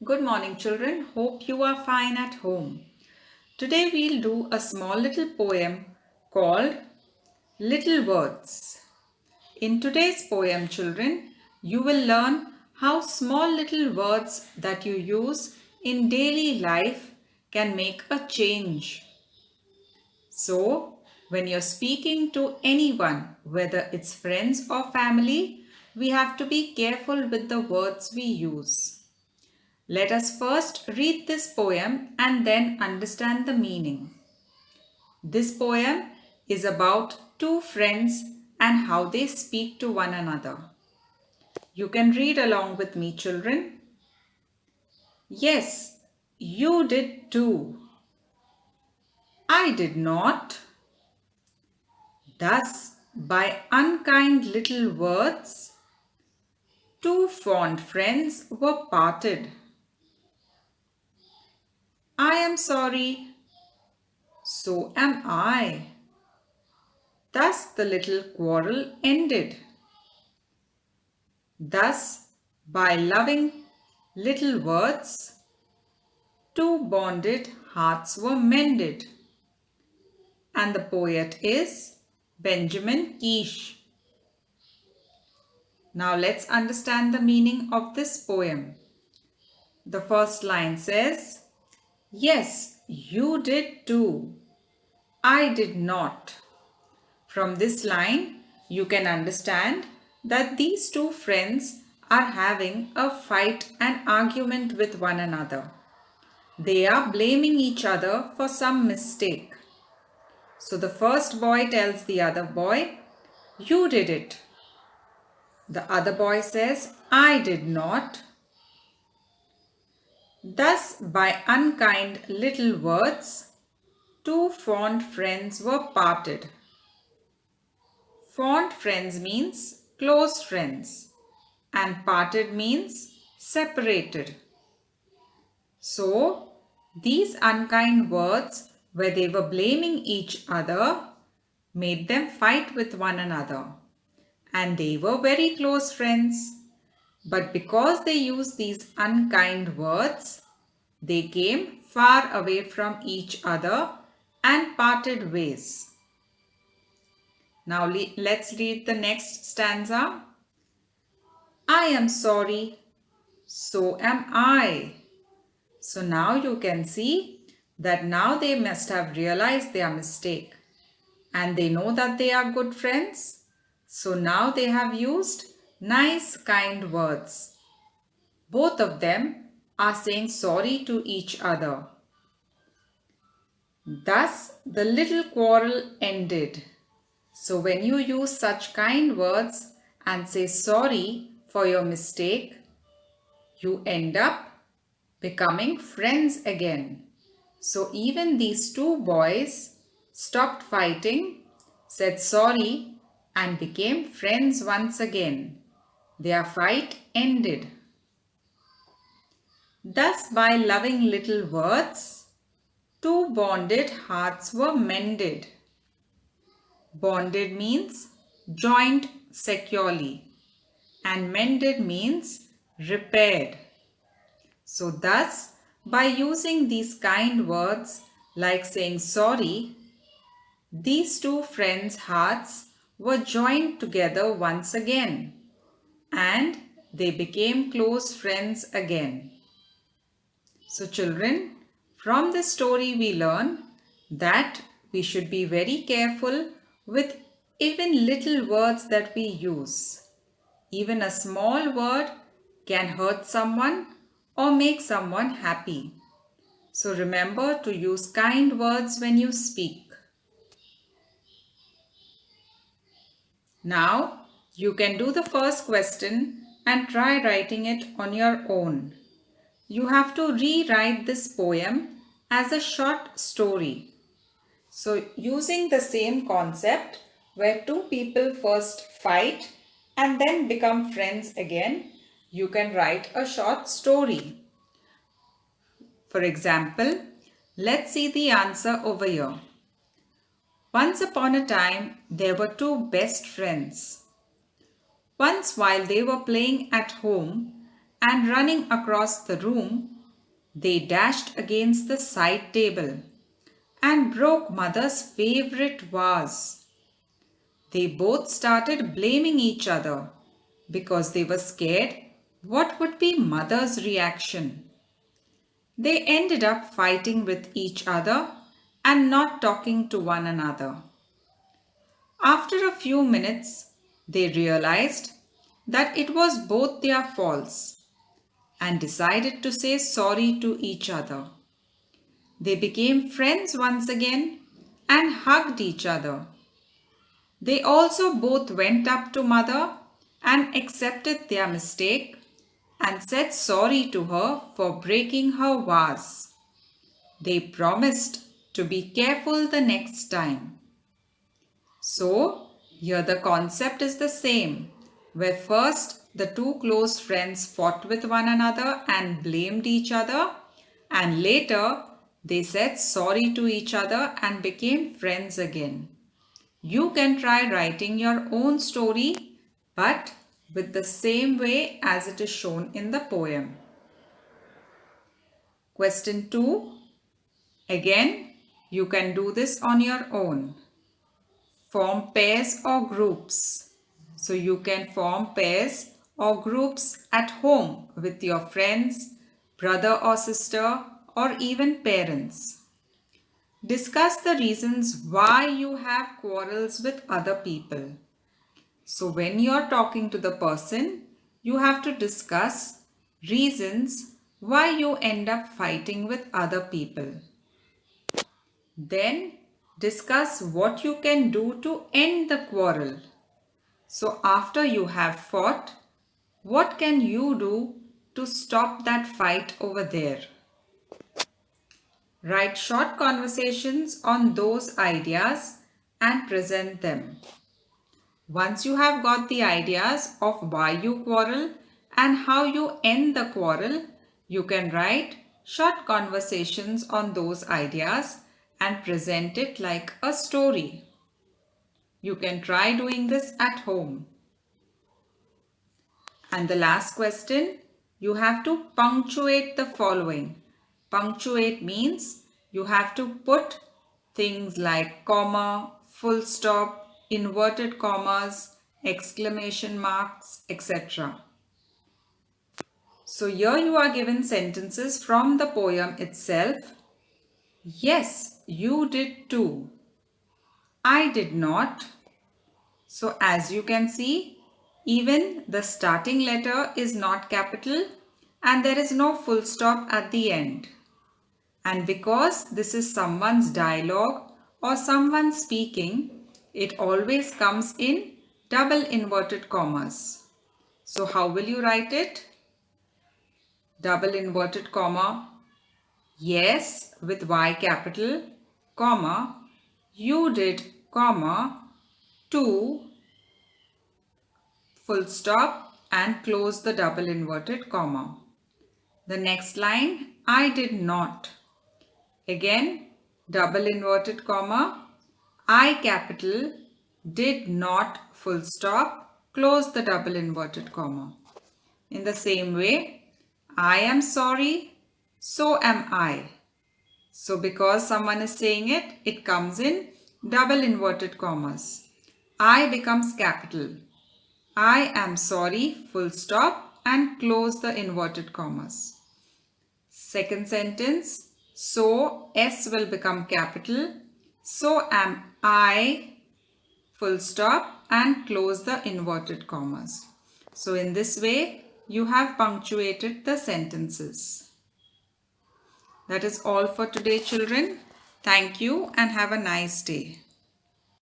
Good morning, children. Hope you are fine at home. Today we'll do a small little poem called Little Words. In today's poem, children, you will learn how small little words that you use in daily life can make a change. So, when you're speaking to anyone, whether it's friends or family, we have to be careful with the words we use. Let us first read this poem and then understand the meaning. This poem is about two friends and how they speak to one another. You can read along with me, children. Yes, you did too. I did not. Thus, by unkind little words, two fond friends were parted. I am sorry, so am I. Thus the little quarrel ended. Thus, by loving little words, two bonded hearts were mended. And the poet is Benjamin Kish. Now let's understand the meaning of this poem. The first line says, Yes, you did too. I did not. From this line, you can understand that these two friends are having a fight and argument with one another. They are blaming each other for some mistake. So the first boy tells the other boy, You did it. The other boy says, I did not. Thus, by unkind little words, two fond friends were parted. Fond friends means close friends and parted means separated. So, these unkind words where they were blaming each other made them fight with one another. And they were very close friends. But because they used these unkind words, they came far away from each other and parted ways. Now let's read the next stanza. I am sorry, so am I. So now you can see that now they must have realized their mistake and they know that they are good friends. So now they have used nice, kind words. Both of them are saying sorry to each other. Thus, the little quarrel ended. So when you use such kind words and say sorry for your mistake, you end up becoming friends again. So even these two boys stopped fighting, said sorry, and became friends once again. Their fight ended. Thus, by loving little words, two bonded hearts were mended. Bonded means joined securely, and mended means repaired. So thus, by using these kind words like saying sorry, these two friends' hearts were joined together once again and they became close friends again. So children, from this story we learn that we should be very careful with even little words that we use. Even a small word can hurt someone or make someone happy. So remember to use kind words when you speak. Now you can do the first question and try writing it on your own. You have to rewrite this poem as a short story. So using the same concept where two people first fight and then become friends again, you can write a short story. For example, let's see the answer over here. Once upon a time, there were two best friends. Once while they were playing at home, and running across the room, they dashed against the side table and broke Mother's favorite vase. They both started blaming each other because they were scared what would be Mother's reaction. They ended up fighting with each other and not talking to one another. After a few minutes, they realized that it was both their faults and decided to say sorry to each other. They became friends once again and hugged each other. They also both went up to Mother and accepted their mistake and said sorry to her for breaking her vase. They promised to be careful the next time. So, here the concept is the same, where first the two close friends fought with one another and blamed each other, and later they said sorry to each other and became friends again. You can try writing your own story, but with the same way as it is shown in the poem. Question 2. Again, you can do this on your own. Form pairs or groups. So you can form pairs or groups at home with your friends, brother or sister, or even parents. Discuss the reasons why you have quarrels with other people. So when you're talking to the person, you have to discuss reasons why you end up fighting with other people. Then discuss what you can do to end the quarrel. So after you have fought, what can you do to stop that fight over there? Write short conversations on those ideas and present them. Once you have got the ideas of why you quarrel and how you end the quarrel, you can write short conversations on those ideas and present it like a story. You can try doing this at home. And the last question, you have to punctuate the following. Punctuate means you have to put things like comma, full stop, inverted commas, exclamation marks, etc. So here you are given sentences from the poem itself. Yes, you did too. I did not. So as you can see, even the starting letter is not capital and there is no full stop at the end. And because this is someone's dialogue or someone speaking, it always comes in double inverted commas. So how will you write it? Double inverted comma, yes with Y capital, comma, you did, comma, two, full stop and close the double inverted comma. The next line, I did not. Again, double inverted comma, I capital, did not, full stop, close the double inverted comma. In the same way, I am sorry, so am I. So because someone is saying it, it comes in double inverted commas. I becomes capital. I am sorry, full stop and close the inverted commas. Second sentence, so S will become capital. So am I, full stop and close the inverted commas. So in this way, you have punctuated the sentences. That is all for today, children. Thank you and have a nice day.